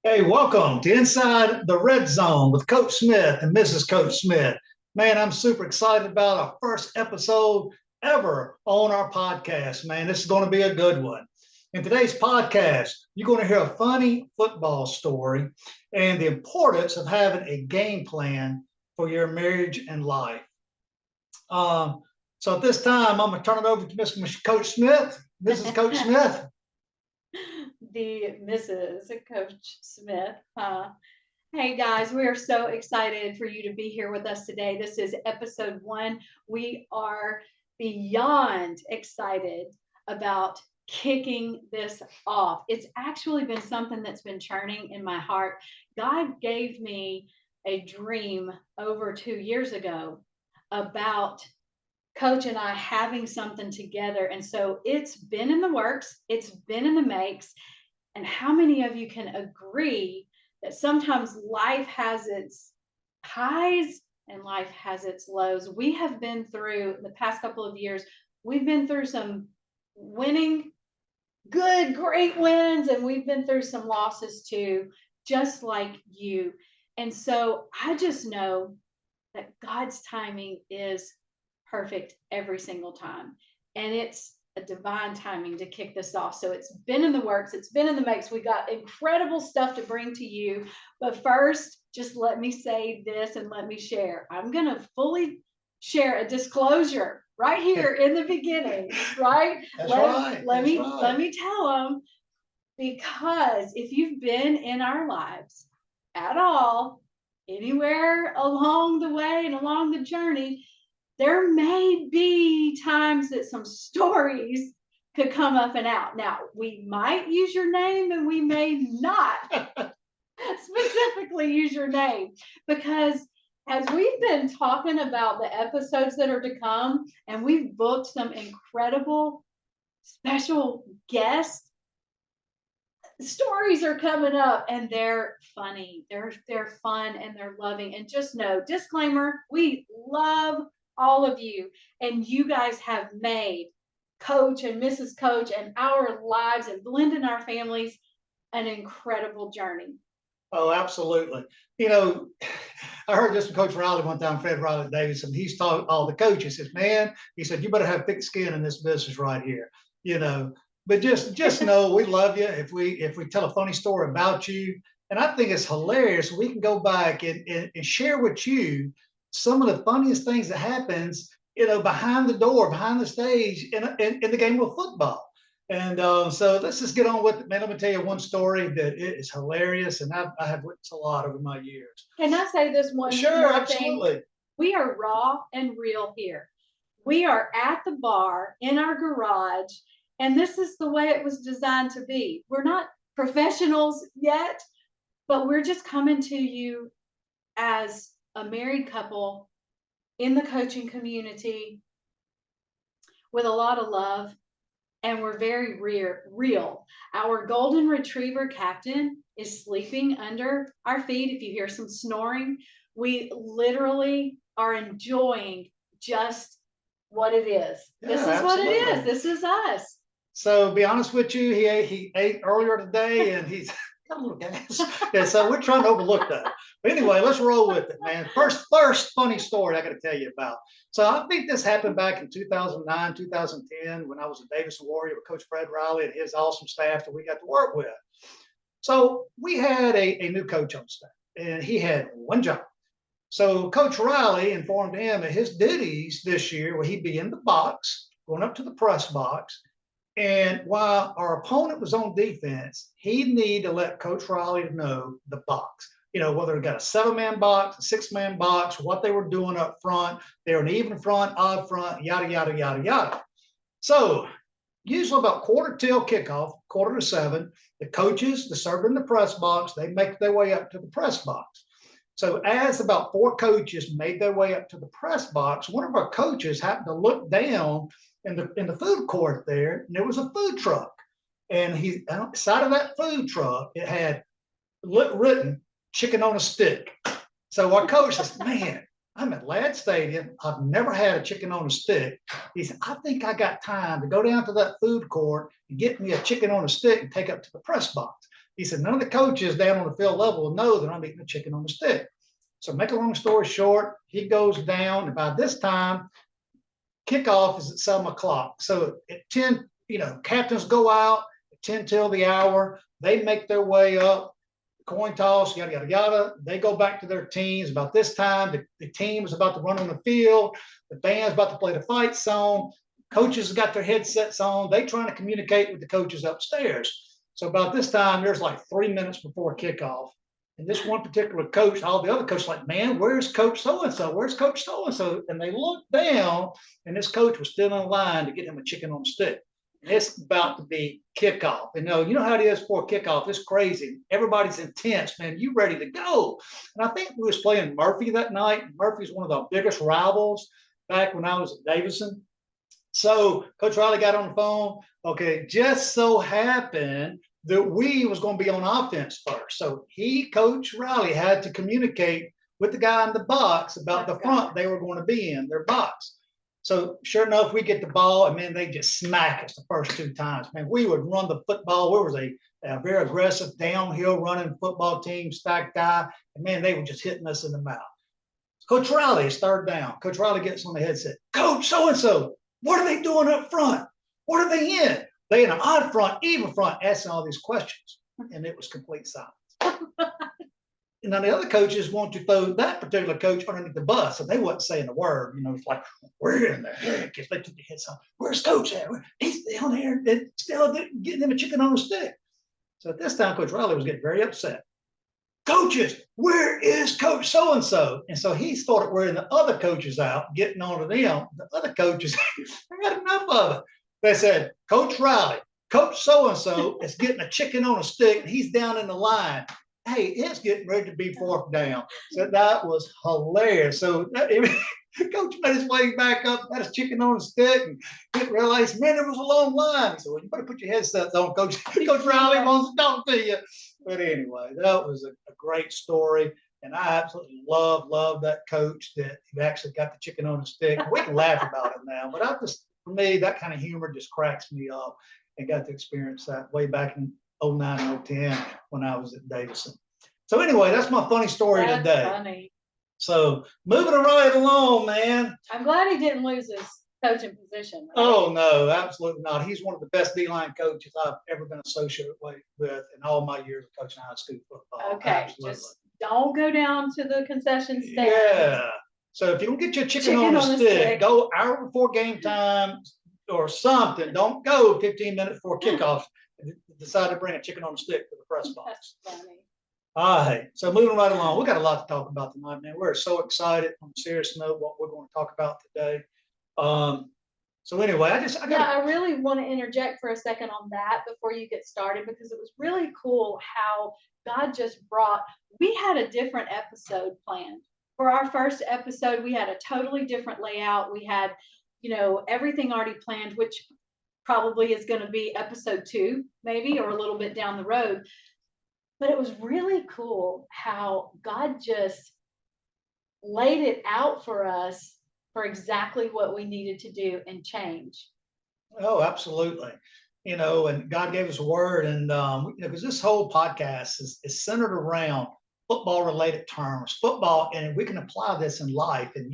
Hey, welcome to Inside the Red Zone with Coach Smith and Mrs. Coach Smith. Man, I'm super excited about our first episode ever on our podcast. Man, this is going to be a good one. In today's podcast, you're going to hear a funny football story and the importance of having a game plan for your marriage and life. Um, so at this time, I'm going to turn it over to Mr. Coach Smith. Mrs. Coach Smith. The Mrs. Coach Smith. Hey guys, we are so excited for you to be here with us today. This is episode 1. We are beyond excited about kicking this off. It's actually been something that's been churning in my heart. God gave me a dream over 2 years ago about Coach and I having something together. And so it's been in the works, it's been in the makes. And how many of you can agree that sometimes life has its highs and life has its lows? We have been through the past couple of years, we've been through some winning, good, great wins, and we've been through some losses too, just like you. And so I just know that God's timing is perfect every single time. And it's a divine timing to kick this off. So it's been in the works, it's been in the makes. We got incredible stuff to bring to you. But first, just let me say this and let me share. I'm going to fully share a disclosure right here in the beginning, right? That's right. Let me tell them, because if you've been in our lives at all, anywhere along the way and along the journey, there may be times that some stories could come up and out. Now, we might use your name and we may not specifically use your name, because as we've been talking about the episodes that are to come, and we've booked some incredible special guests, stories are coming up and they're funny, they're fun, and they're loving. And just know, disclaimer, we love all of you, and you guys have made Coach and Mrs. Coach and our lives and blending our families an incredible journey. Oh, absolutely. You know, I heard this from Coach Riley one time, Fred Riley Davidson. He's taught all the coaches. He says, man, he said, you better have thick skin in this business right here. You know, but just know we love you. If we tell a funny story about you, and I think it's hilarious, we can go back and share with you some of the funniest things that happens, behind the door, behind the stage in the game of football. And so let's just get on with it, man. Let me tell you one story that is hilarious, and I have witnessed a lot over my years. Can I say this one? Sure, absolutely. Thing? We are raw and real here. We are at the bar in our garage, and this is the way it was designed to be. We're not professionals yet, but we're just coming to you as a married couple in the coaching community with a lot of love, and we're very real. Our golden retriever captain is sleeping under our feet. If you hear some snoring, we literally are enjoying just what it is. Yeah, this is absolutely what it is. This is us. So, be honest with you, he ate earlier today, and he's got a little gas. Yeah, so we're trying to overlook that. But anyway, let's roll with it, man. First funny story I got to tell you about. So I think this happened back in 2009, 2010, when I was a Davis Warrior with Coach Fred Riley and his awesome staff that we got to work with. So we had a new coach on staff, and he had one job. So Coach Riley informed him that his duties this year were he'd be in the box, going up to the press box. And while our opponent was on defense, he'd need to let Coach Riley know the box. Whether it got a 7-man box, a 6-man box, what they were doing up front. They were an even front, odd front, yada, yada, yada, yada. So usually about quarter till kickoff, 6:45, the coaches, the server in the press box, they make their way up to the press box. So as about 4 coaches made their way up to the press box, one of our coaches happened to look down in the food court there, and there was a food truck. And he, on the side of that food truck, it had written chicken on a stick. So our coach says, man, I'm at Ladd Stadium. I've never had a chicken on a stick. He said, I think I got time to go down to that food court and get me a chicken on a stick and take up to the press box. He said, none of the coaches down on the field level know that I'm eating a chicken on the stick. So make a long story short, he goes down. And by this time, kickoff is at 7 o'clock. So at 10, captains go out at 10 till the hour. They make their way up, coin toss, yada, yada, yada. They go back to their teams. About this time, the team is about to run on the field. The band's about to play the fight song. Coaches got their headsets on. They trying to communicate with the coaches upstairs. So about this time, there's like 3 minutes before kickoff. And this one particular coach, all the other coaches like, man, where's Coach so-and-so? Where's Coach so-and-so? And they look down, and this coach was still in line to get him a chicken on a stick. And it's about to be kickoff. And you know how it is for kickoff. It's crazy. Everybody's intense, man. You ready to go. And I think we was playing Murphy that night. Murphy's one of the biggest rivals back when I was at Davidson. So Coach Riley got on the phone. Okay, just so happened that we was going to be on offense first. So Coach Riley, had to communicate with the guy in the box about the front they were going to be in, their box. So sure enough, we get the ball, and man, they just smack us the first 2 times. Man, we would run the football. We was a very aggressive downhill running football team, stacked guy, and man, they were just hitting us in the mouth. Coach Riley is 3rd down. Coach Riley gets on the headset. Coach so-and-so, what are they doing up front? What are they in? They in an odd front, even front, asking all these questions. And it was complete silence. And then the other coaches want to throw that particular coach underneath the bus. So they wasn't saying a word. It's like, where in the heck is they took the heads on? Where's Coach at? He's down there. They're still getting him a chicken on a stick. So at this time, Coach Riley was getting very upset. Coaches, where is Coach so-and-so? And so he started wearing the other coaches out, getting on to them. The other coaches, they had enough of it. They said, Coach Riley, Coach so-and-so is getting a chicken on a stick, and he's down in the line. Hey, it's getting ready to be 4th down. So that was hilarious. So Coach made his way back up, had his chicken on a stick, and didn't realize, man, there was a long line. He said, well, you better put your headsets on, Coach. Coach Riley wants to talk to you. But anyway, that was a great story. And I absolutely love that coach that he actually got the chicken on a stick. We can laugh about it now, but for me, that kind of humor just cracks me up, and got to experience that way back in 09 and 010 when I was at Davidson. So anyway, that's my funny story today. Funny. So moving right along, man. I'm glad he didn't lose his coaching position. Right? Oh, no, absolutely not. He's one of the best D-line coaches I've ever been associated with in all my years of coaching high school football. Okay, absolutely. just don't go down to the concession stand. Yeah. So if you don't get your chicken on a stick, go hour before game time or something. Don't go 15 minutes before kickoff and decide to bring a chicken on a stick to the press box. That's funny. All right. So moving right along, we got a lot to talk about tonight, man. We're so excited on a serious note what we're going to talk about today. So anyway, I really want to interject for a second on that before you get started, because it was really cool how God just we had a different episode planned. For our first episode, we had a totally different layout. We had, everything already planned, which probably is going to be episode 2, maybe, or a little bit down the road. But it was really cool how God just laid it out for us for exactly what we needed to do and change. Oh, absolutely. And God gave us a word, and because this whole podcast is centered around football related terms, football, and we can apply this in life, and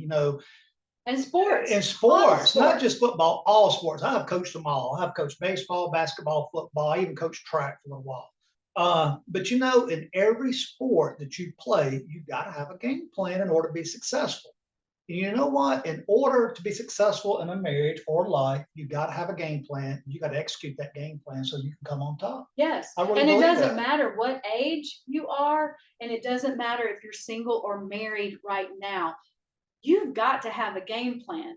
and sports. In sports, not just football, all sports. I have coached them all. I've coached baseball, basketball, football. I even coached track for a little while. But in every sport that you play, you got to have a game plan in order to be successful. And you know what? In order to be successful in a marriage or life, you got to have a game plan. You got to execute that game plan so you can come on top. Yes. Really, and it doesn't matter what age you are, and it doesn't matter if you're single or married right now. You've got to have a game plan.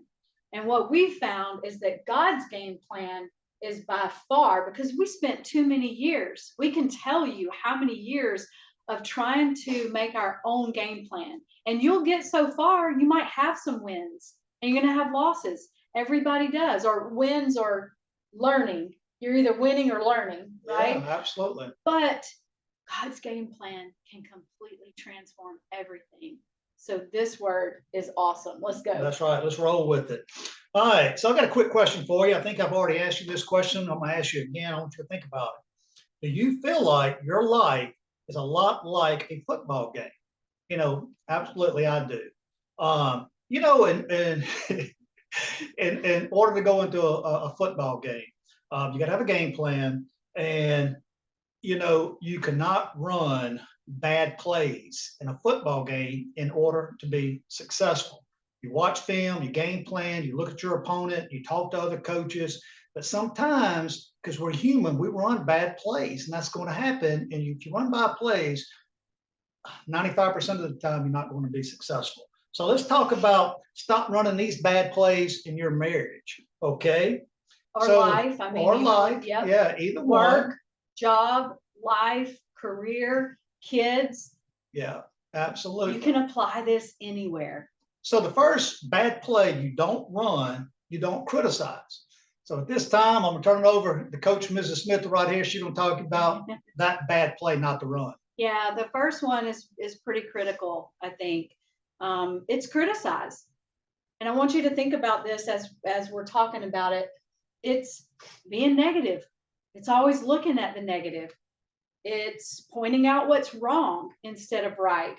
And what we found is that God's game plan is by far, because we spent too many years. We can tell you how many years of trying to make our own game plan. And you'll get so far, you might have some wins, and you're going to have losses. Everybody does, or wins or learning. You're either winning or learning, right? Yeah, absolutely. But God's game plan can completely transform everything. So this word is awesome. Let's go. That's right. Let's roll with it. All right. So I've got a quick question for you. I think I've already asked you this question. I'm going to ask you again. I want you to think about it. Do you feel like your life is a lot like a football game? Absolutely, I do. And in order to go into a football game, you got to have a game plan, and you cannot run bad plays in a football game in order to be successful. You watch film, you game plan, you look at your opponent, you talk to other coaches, but sometimes, because we're human, we run bad plays, and that's going to happen. And if you run bad plays, 95% of the time, you're not going to be successful. So let's talk about stop running these bad plays in your marriage, okay? Or life. I mean, or life. Yep. Yeah, either Work, one. job, life, career, kids. Yeah, absolutely. You can apply this anywhere. So the first bad play you don't run, you don't criticize. So at this time, I'm going to turn it over to Coach Mrs. Smith right here. She's going to talk about that bad play not to run. Yeah, the first one is pretty critical, I think. It's criticize. And I want you to think about this as we're talking about it. It's being negative. It's always looking at the negative. It's pointing out what's wrong instead of right.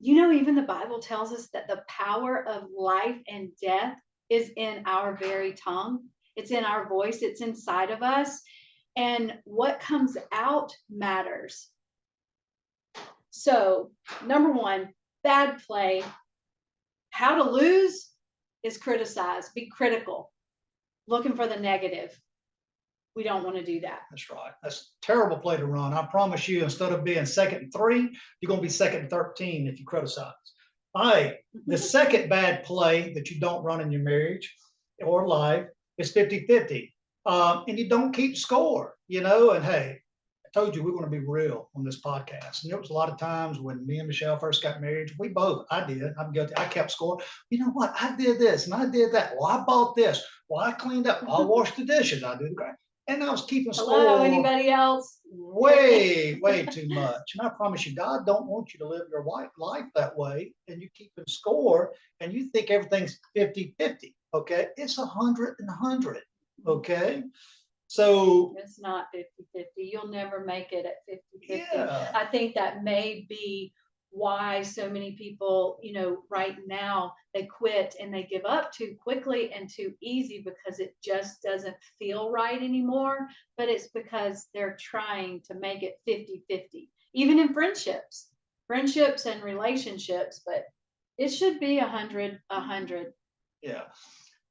Even the Bible tells us that the power of life and death is in our very tongue. It's in our voice. It's inside of us. And what comes out matters. So, number one, bad play. How to lose is criticize, be critical, looking for the negative. We don't want to do that. That's right. That's a terrible play to run. I promise you, instead of being 2nd and 3, you're going to be 2nd and 13 if you criticize. All right. The second bad play that you don't run in your marriage or life is 50-50. And you don't keep score, and hey, I told you we're going to be real on this podcast. And there was a lot of times when me and Michele first got married, I'm guilty. I kept score. You know what? I did this and I did that. Well, I bought this. Well, I cleaned up. I washed the dishes. I did the grass. And I was keeping score. Hello, anybody else? Way too much. And I promise you, God don't want you to live your life that way. And you keep score and you think everything's 50-50. Okay. It's 100 and 100. Okay. So it's not 50-50. You'll never make it at 50-50. Yeah. I think that may be why so many people, right now they quit and they give up too quickly and too easy because it just doesn't feel right anymore. But it's because they're trying to make it 50-50, even in friendships and relationships, but it should be 100-100. Yeah.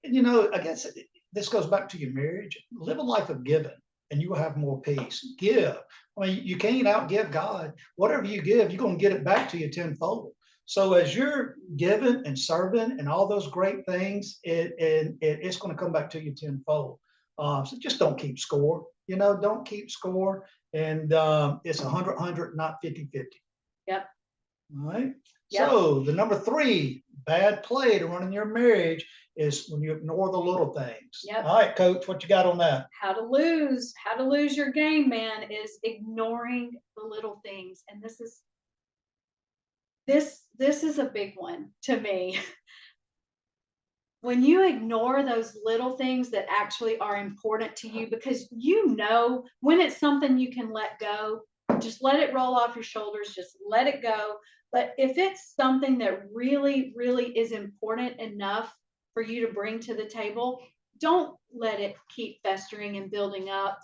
And I guess this goes back to your marriage. Live a life of giving and you will have more peace. Give. I mean, you can't outgive God. Whatever you give, you're going to get it back to you tenfold. So as you're giving and serving and all those great things, it's going to come back to you tenfold. So just don't keep score. Don't keep score. And it's 100-100, not 50-50. Yep. All right. Yep. So the number 3 bad play to run in your marriage is when you ignore the little things. Yep. All right, Coach, what you got on that? How to lose your game, man, is ignoring the little things. And this is a big one to me. When you ignore those little things that actually are important to you, because when it's something you can let go, just let it roll off your shoulders, just let it go. But if it's something that really, really is important enough for you to bring to the table, don't let it keep festering and building up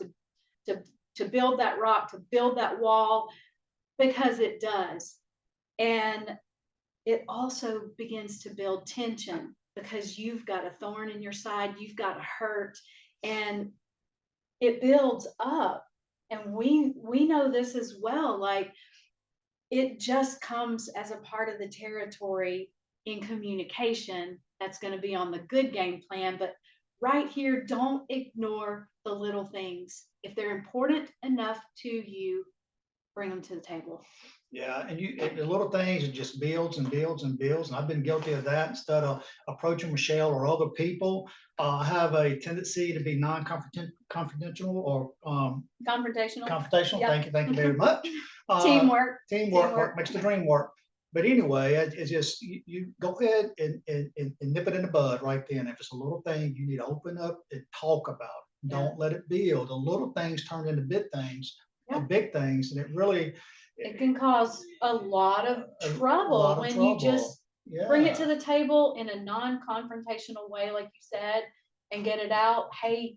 to build that rock, to build that wall, because it does. And it also begins to build tension because you've got a thorn in your side, you've got a hurt, and it builds up. And we know this as well. Like, it just comes as a part of the territory in communication that's going to be on the good game plan. But right here, don't ignore the little things. If they're important enough to you, bring them to the table. Yeah, and the little things, it just builds and builds and builds. And I've been guilty of that. Instead of approaching Michele or other people, I have a tendency to be non-confidential or confrontational. Confrontational. Yep. Thank you very much. Teamwork makes the dream work. But anyway, it's just you go ahead and nip it in the bud right then. If it's a little thing, you need to open up and talk about it. Don't let it build. The little things turn into big things, Yeah. big things, and it really It can cause a lot of a trouble lot of when you trouble. just bring it to Yeah, the table in a non-confrontational way, like you said, and get it out. Hey,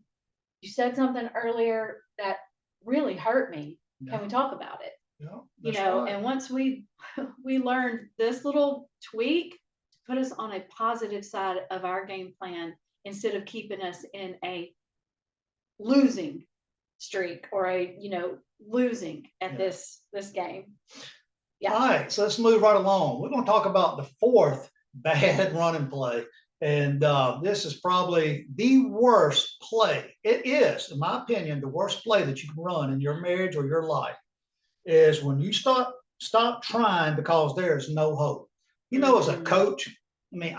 you said something earlier that really hurt me. Can yeah, we talk about it? yeah. You That's know, right. and once we we learned this little tweak to put us on a positive side of our game plan instead of keeping us in a losing streak or a losing at Yeah. this game. Yeah. All right, so let's move right along. We're going to talk about the fourth bad running play. And this is probably the worst play. It is, in my opinion, the worst play that you can run in your marriage or your life is when you stop trying because there's no hope. You know, as a coach, I mean,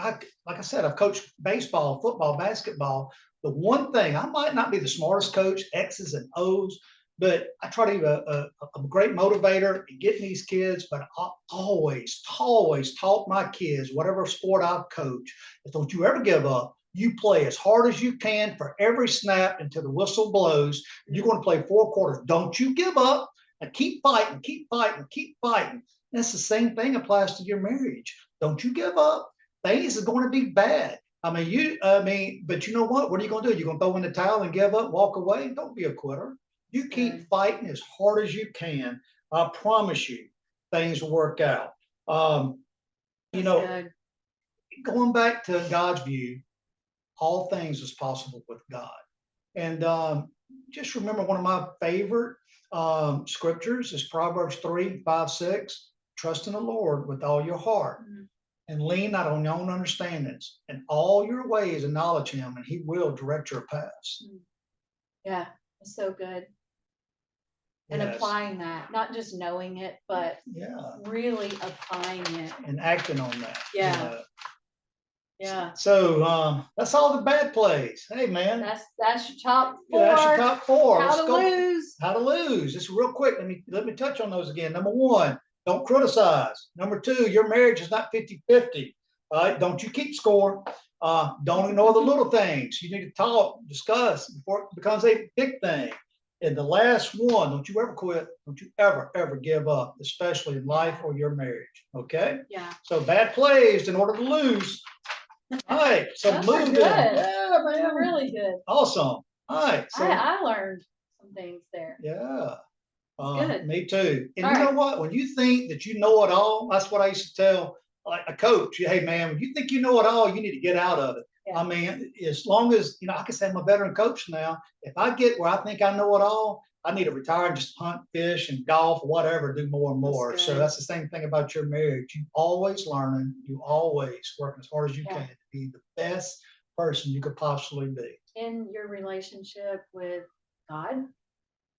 like I said, I've coached baseball, football, basketball. The one thing, I might not be the smartest coach, X's and O's, but I try to be a great motivator in getting these kids. But I always taught my kids, whatever sport I've coached, is don't you ever give up. You play as hard as you can for every snap until the whistle blows. You're going to play 4 quarters. Don't you give up, and keep fighting, keep fighting, keep fighting. That's the same thing applies to your marriage. Don't you give up. Things are going to be bad. But you know what? What are you going to do? You're going to throw in the towel and give up, walk away? Don't be a quitter. You keep fighting as hard as you can. I promise you, things will work out. Um, you know, Good. going back to God's view, all things is possible with God. And just remember, one of my favorite scriptures is Proverbs 3, 5, 6. Trust in the Lord with all your heart and lean not on your own understandings. In all your ways, acknowledge him, and he will direct your paths. Yeah, it's so good. And Yes. applying that, not just knowing it, but Yeah. really applying it. And acting on that. Yeah. Yeah. So that's all the bad plays. Hey, man. That's your top four. That's your top four. How to lose. How to lose. Just real quick. Let me touch on those again. Number one, don't criticize. Number two, your marriage is not 50-50. All right. Don't you keep score. Don't ignore the little things. You need to talk, discuss before it becomes a big thing. And the last one, don't you ever quit. Don't you ever give up, especially in life or your marriage. Okay? Yeah. So bad plays in order to lose. All right. So moving. Good. Yeah, man. They're really good. Awesome. All right. So I learned some things there. yeah. Good. Me too. And all you know right. what? When you think that you know it all, that's what I used to tell like a coach. Hey, man, when you think you know it all, you need to get out of it. Yeah. I mean, as long as, I can say I'm a veteran coach now. If I get where I think I know it all, I need to retire and just hunt, fish, and golf, whatever, do more and more. So that's the same thing about your marriage. You always learning, you always working as hard as you can to be the best person you could possibly be. In your relationship with God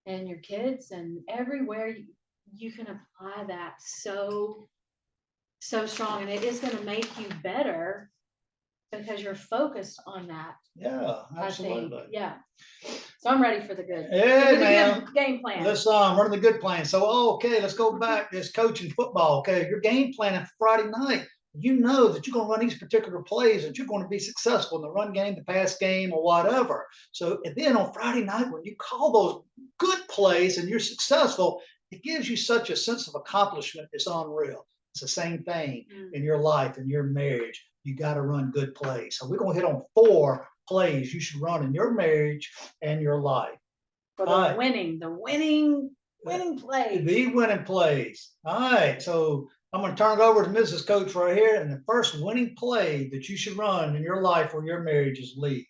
and your kids and everywhere you can apply that so strong, and it is going to make you better because you're focused on that. Yeah, absolutely. Yeah. So I'm ready for the good. Yeah, man. Good game plan. Let's run the good plan. So, okay, let's go back. This coaching football. Okay, you're game planning for Friday night. You know that you're going to run these particular plays, that you're going to be successful in the run game, the pass game, or whatever. So, and then on Friday night, when you call those good plays and you're successful, it gives you such a sense of accomplishment. It's unreal. It's the same thing in your life, in your marriage. You got to run good plays. So we're going to hit on 4 plays you should run in your marriage and your life. For the winning plays. The winning plays. All right. So I'm going to turn it over to Mrs. Coach right here. And the first winning play that you should run in your life or your marriage is leave.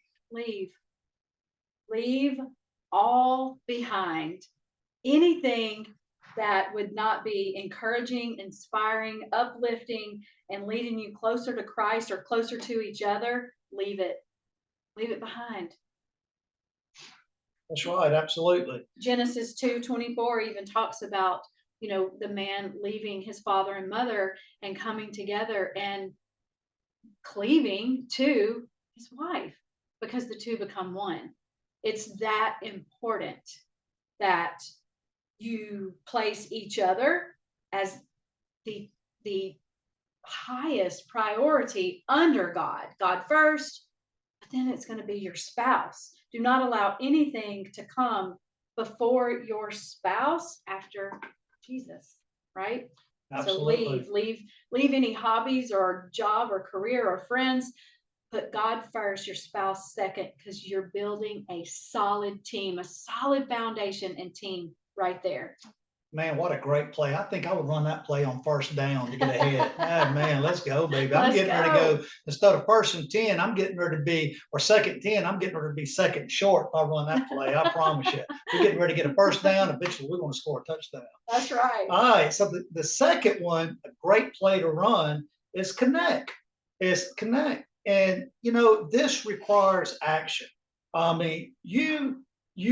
Leave all behind. Anything that would not be encouraging, inspiring, uplifting, and leading you closer to Christ or closer to each other, leave it. Leave it behind. That's right. Absolutely. Genesis 2:24 even talks about, the man leaving his father and mother and coming together and cleaving to his wife because the two become one. It's that important that you place each other as the highest priority under God first, but then it's going to be your spouse. Do not allow anything to come before your spouse after Jesus, right? So Absolutely. leave any hobbies or job or career or friends. Put God first, your spouse second, because you're building a solid team, a solid foundation and team right there. Man, what a great play. I think I would run that play on first down to get ahead. Ah, man, let's go, baby. I'm Let's getting ready to go. go. Instead of first and 10, I'm getting ready to be, or second and 10, I'm getting ready to be second short if I run that play. I promise you. We're getting ready to get a first down. Eventually, we're going to score a touchdown. That's right. All right. So the second one, a great play to run is connect. Is connect. And this requires action. I mean, you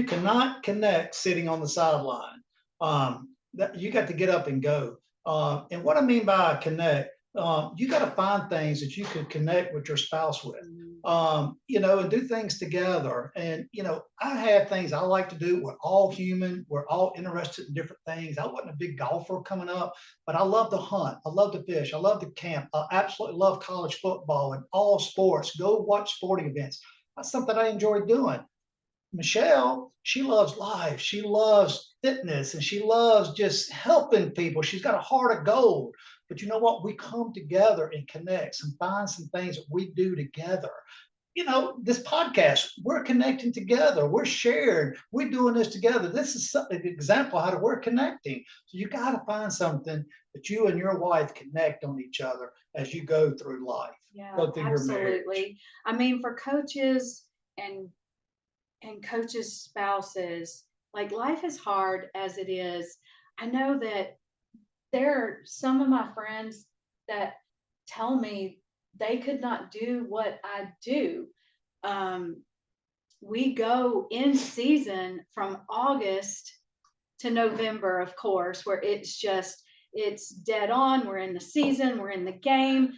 cannot connect sitting on the sideline. That you got to get up and go. And what I mean by connect, you got to find things that you can connect with your spouse with, and do things together. And, I have things I like to do. We're all human. We're all interested in different things. I wasn't a big golfer coming up, but I love to hunt. I love to fish. I love to camp. I absolutely love college football and all sports. Go watch sporting events. That's something I enjoy doing. Michele, she loves life. She loves fitness and she loves just helping people. She's got a heart of gold. But you know what? We come together and connect and find some things that we do together. This podcast, we're connecting together. We're sharing. We're doing this together. This is an example of how we're connecting. So you got to find something that you and your wife connect on each other as you go through life, Yeah, go through your marriage. absolutely. I mean, for coaches and coaches' spouses, like life is hard as it is. I know that there are some of my friends that tell me they could not do what I do. Um, we go in season from August to November, of course, where it's dead on. We're in the season, we're in the game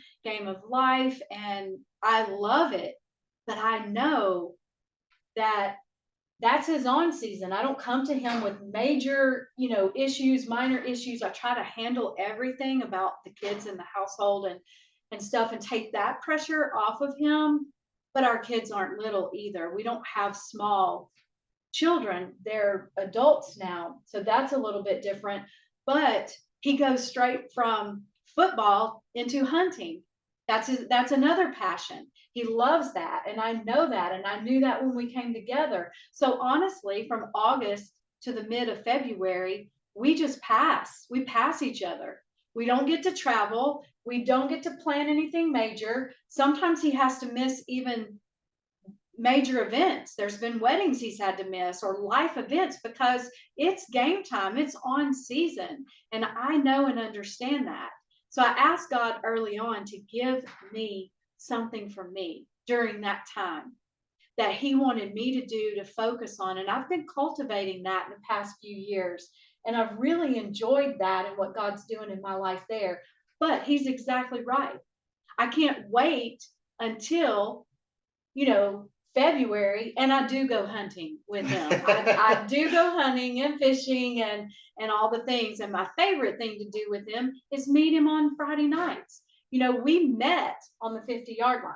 of life, and I love it. But I know that that's his on season. I don't come to him with major, issues, minor issues. I try to handle everything about the kids in the household and stuff and take that pressure off of him. But our kids aren't little either. We don't have small children. They're adults now. So that's a little bit different. But he goes straight from football into hunting. That's another passion. He loves that. And I know that. And I knew that when we came together. So honestly, from August to the mid of February, we just pass. We pass each other. We don't get to travel. We don't get to plan anything major. Sometimes he has to miss even major events. There's been weddings he's had to miss or life events because it's game time. It's on season. And I know and understand that. So I asked God early on to give me something for me during that time that he wanted me to do to focus on. And I've been cultivating that in the past few years. And I've really enjoyed that and what God's doing in my life there. But he's exactly right. I can't wait until, February, and I do go hunting with him. I do go hunting and fishing and all the things. And my favorite thing to do with him is meet him on Friday nights. We met on the 50-yard line.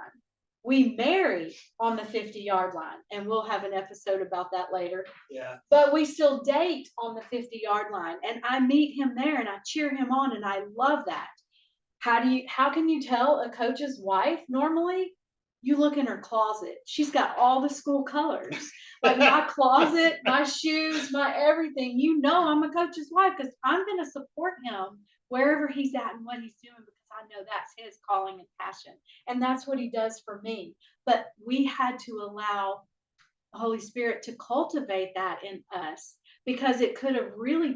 We married on the 50-yard line, and we'll have an episode about that later. Yeah. But we still date on the 50-yard line, and I meet him there and I cheer him on, and I love that. How can you tell a coach's wife normally? You look in her closet. She's got all the school colors. Like my closet, my shoes, my everything. I'm a coach's wife because I'm going to support him wherever he's at and what he's doing because I know that's his calling and passion. And that's what he does for me. But we had to allow the Holy Spirit to cultivate that in us because it could have really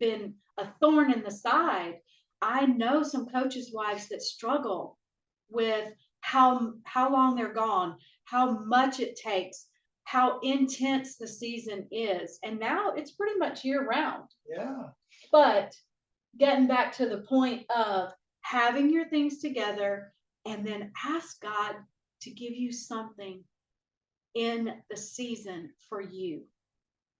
been a thorn in the side. I know some coaches' wives that struggle with how long they're gone, how much it takes, how intense the season is. And now it's pretty much year round. Yeah. But getting back to the point of having your things together and then ask God to give you something in the season for you.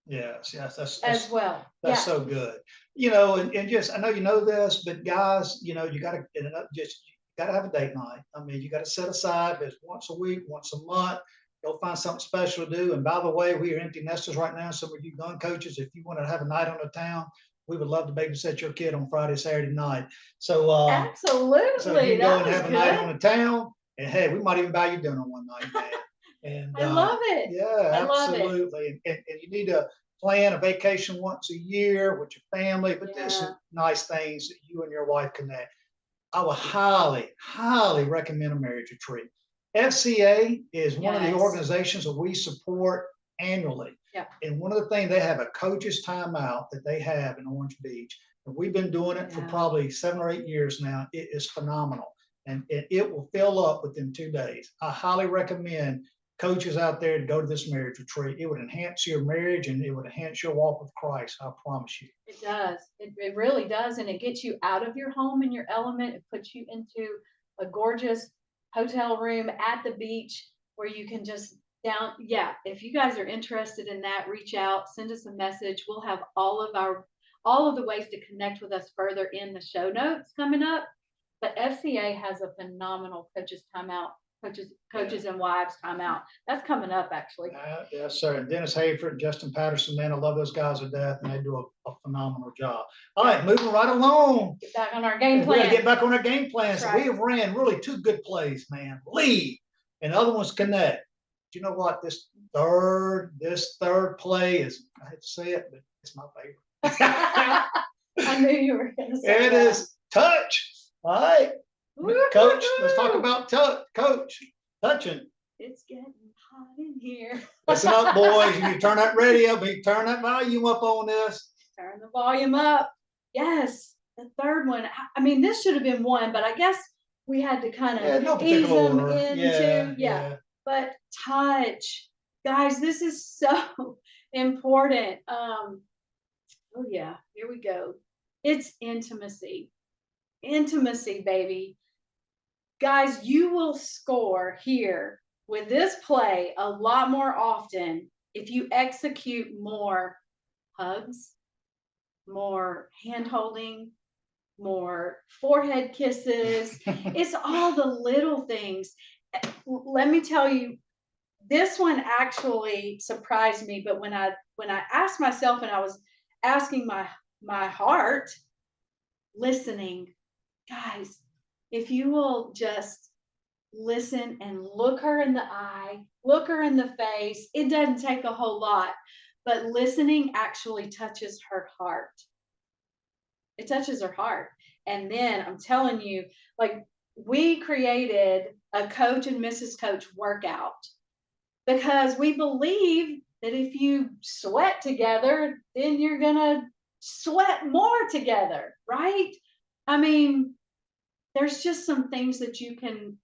Yes, that's as well. that's so good. And just I know you know this, but guys, you gotta just you gotta have a date night. I mean, you gotta set aside this once a week, once a month. Go find something special to do. And by the way, we are empty nesters right now. Some of you gun coaches, if you want to have a night on the town, we would love to babysit your kid on Friday, Saturday night. So, Absolutely. you can go That and was have a night good. on the town. And hey, we might even buy you dinner one night, man. And I love it. yeah, I love it. absolutely. And you need to plan a vacation once a year with your family. But there's Yeah. some nice things that you and your wife connect. I would highly, highly recommend a marriage retreat. FCA is one of the Yes. organizations that we support annually. Yeah. And one of the things, they have a coaches timeout that they have in Orange Beach. And we've been doing it for Yeah. probably 7 or 8 years now. It is phenomenal. And it will fill up within 2 days. I highly recommend coaches out there to go to this marriage retreat. It would enhance your marriage and it would enhance your walk with Christ. I promise you. It does. It really does. And it gets you out of your home and your element. It puts you into a gorgeous hotel room at the beach where you can just down. Yeah. If you guys are interested in that, reach out, send us a message. We'll have all of the ways to connect with us further in the show notes coming up. But FCA has a phenomenal coaches timeout, coaches and wives timeout. That's coming up actually. Yes, sir. And Dennis Hayford and Justin Patterson, man, I love those guys to death, and they do a phenomenal job. All right, moving right along. Get back on our game We plan. got to get back on our game plan. That's So right. we have ran really 2 good plays, man. Lead, and the other one's connect. Do you know what? This third play is, I hate to say it, but it's my favorite. I knew you were going to say It that. is touch. All right, coach, let's talk about coach touching. It's getting hot in here. Listen up, boys. You turn that radio, but you turn that volume up on this. Turn the volume up. Yes, the third one. I mean, this should have been one, but I guess we had to kind of No ease particular them order. into, yeah. But touch, guys, this is so important. Oh yeah, here we go. It's intimacy. Intimacy, baby. Guys, you will score here with this play a lot more often if you execute more hugs, more hand holding, more forehead kisses. It's all the little things. Let me tell you, this one actually surprised me, but when I asked myself and I was asking my heart, listening, guys, if you will just listen and look her in the eye, look her in the face, it doesn't take a whole lot, but listening actually touches her heart. It touches her heart. And then I'm telling you, like, we created a Coach and Mrs. Coach workout because we believe that if you sweat together, then you're going to sweat more together, right? I mean, there's just some things that you can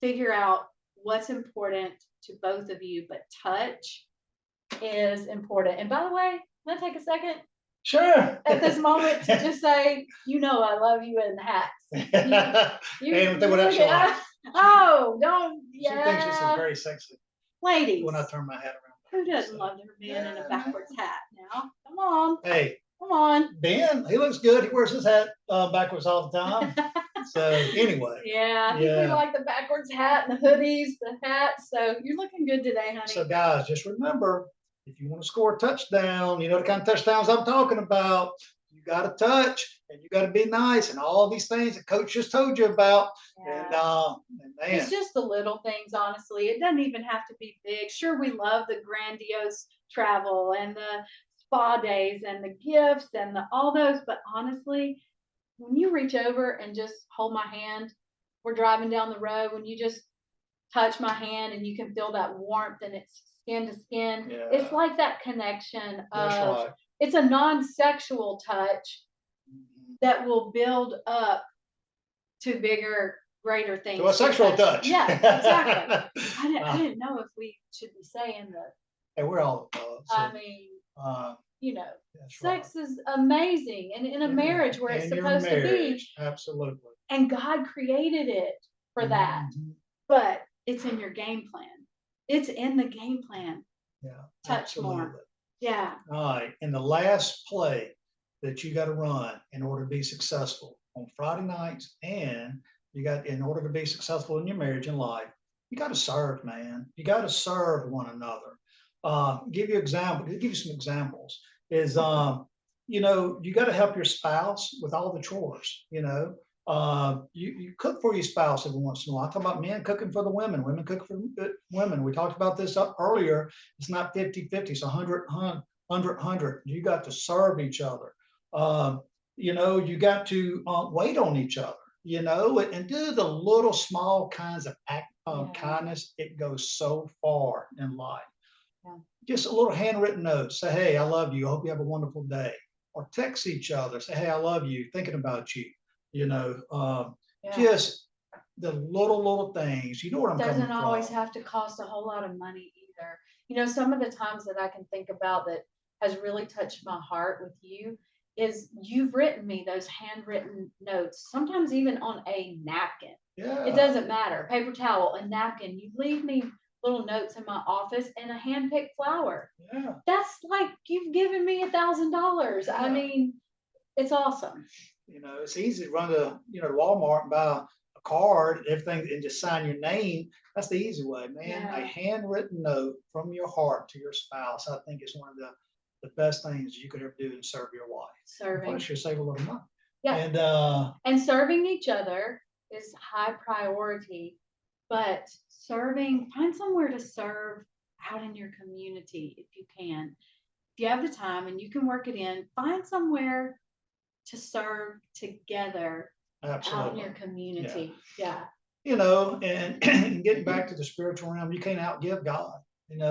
figure out what's important to both of you, but touch is important. And by the way, can I take a second? Sure. At this moment to just say, you know, I love you in hats. And with that shot. Oh, don't. She thinks this is very sexy. Ladies. When I turn my hat around. Who doesn't love their man in a backwards hat now? Come on. Hey. Come on. Ben, he looks good. He wears his hat backwards all the time. So anyway. Yeah, I think we like the backwards hat and the hoodies, the hats. So you're looking good today, honey. So guys, just remember, if you want to score a touchdown, you know the kind of touchdowns I'm talking about. You got to touch and you got to be nice and all these things that Coach just told you about. Yeah. And man, it's just the little things, honestly. It doesn't even have to be big. Sure, we love the grandiose travel and the spa days and the gifts and all those, but honestly, when you reach over and just hold my hand, we're driving down the road, when you just touch my hand and you can feel that warmth and it's skin to skin. Yeah. It's like that connection of, that's right. It's a non-sexual touch that will build up to bigger, greater things. So a sexual touch. Yeah, exactly. I didn't know if we should be saying that. Hey, we're all adults. So, I mean, you know, sex right. is amazing. And in a marriage where it's supposed to be. Absolutely. And God created it for that. But it's in your game plan. It's in the game plan. Yeah. Touch absolutely. more. Yeah. All right. And the last play that you got to run in order to be successful on Friday nights, and you got, in order to be successful in your marriage and life, You got to serve, man. You got to serve one another. Give you some examples. Is you got to help your spouse with all the chores. You cook for your spouse every once in a while. I talk about men cooking for the women cook for women. We talked about this earlier. It's not 50-50, it's 100. You got to serve each other. You got to wait on each other, and do the little small kinds of act of kindness. It goes so far in life. Yeah. Just a little handwritten note. Say, hey, I love you. I hope you have a wonderful day. Or text each other. Say, hey, I love you. Thinking about you. Just the little things. You know what I'm coming from. Doesn't always have to cost a whole lot of money either. Some of the times that I can think about that has really touched my heart with you is you've written me those handwritten notes, sometimes even on a napkin. Yeah. It doesn't matter. Paper towel, a napkin. You leave me little notes in my office and a hand-picked flower. Yeah. That's like you've given me $1,000. Yeah. I mean, it's awesome. It's easy to run to Walmart and buy a card, everything, and just sign your name. That's the easy way, man. Yeah. A handwritten note from your heart to your spouse, I think, is one of the best things you could ever do to serve your wife. Serving. Plus, you save a little money. Yeah. And serving each other is high priority, but find somewhere to serve out in your community if you can. If you have the time and you can work it in, find somewhere to serve together. Absolutely. Out in your community. Yeah. And getting back to the spiritual realm, you can't outgive God, and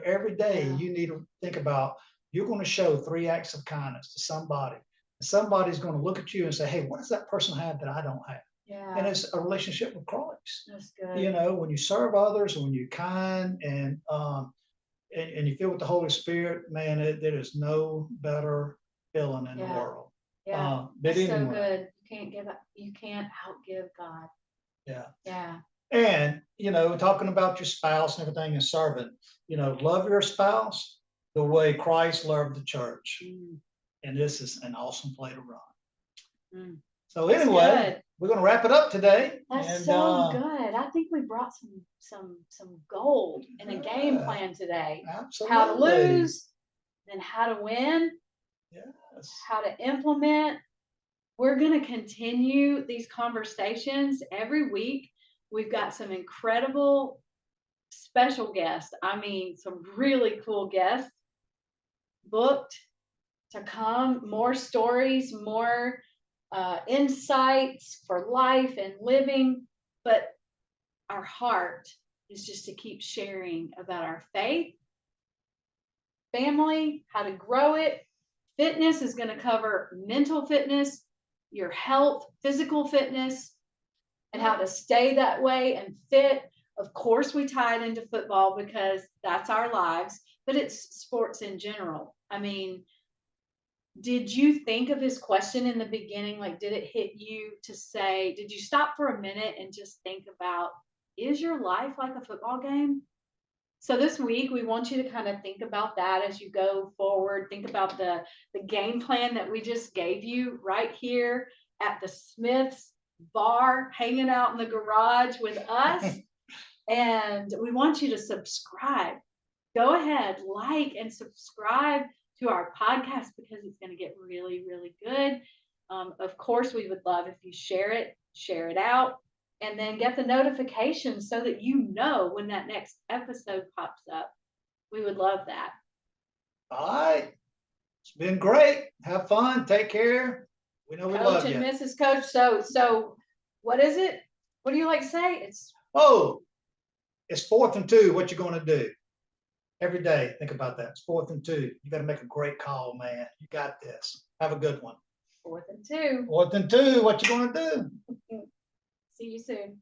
every day you need to think about, you're going to show 3 acts of kindness to somebody. And somebody's going to look at you and say, hey, what does that person have that I don't have? Yeah. And it's a relationship with Christ. That's good. When you serve others, when you're kind and you feel with the Holy Spirit, man, there is no better feeling in the world. Yeah. But That's anyway, so good. You can't outgive God. Yeah. Yeah. And, talking about your spouse and everything and serving, love your spouse the way Christ loved the church. Mm. And this is an awesome play to run. Mm. So anyway, we're going to wrap it up today. That's so good. I think we brought some gold in a game plan today. Absolutely. How to lose, then how to win. Yes. How to implement. We're going to continue these conversations every week. We've got some incredible special guests. I mean, some really cool guests booked to come. More stories, more insights for life and living. But our heart is just to keep sharing about our faith, family, how to grow it. Fitness is going to cover mental fitness, your health, physical fitness, and how to stay that way and fit. Of course, we tie it into football because that's our lives, but it's sports in general. I mean, did you think of his question in the beginning? Like, did it hit you to say, did you stop for a minute and just think about, is your life like a football game? So this week, we want you to kind of think about that as you go forward. Think about the game plan that we just gave you right here at the Smiths bar, hanging out in the garage with us. And we want you to subscribe. Go ahead, like and subscribe to our podcast because it's going to get really, really good. Of course, we would love if you share it out. And then get the notifications so that you know when that next episode pops up. We would love that. All right. It's been great. Have fun. Take care. We know we love you. Coach and Mrs. Coach. So what is it? What do you like to say? It's 4th and 2. What you going to do? Every day, think about that. It's 4th and 2. You got to make a great call, man. You got this. Have a good one. 4th and 2. 4th and 2. What you going to do? See you soon.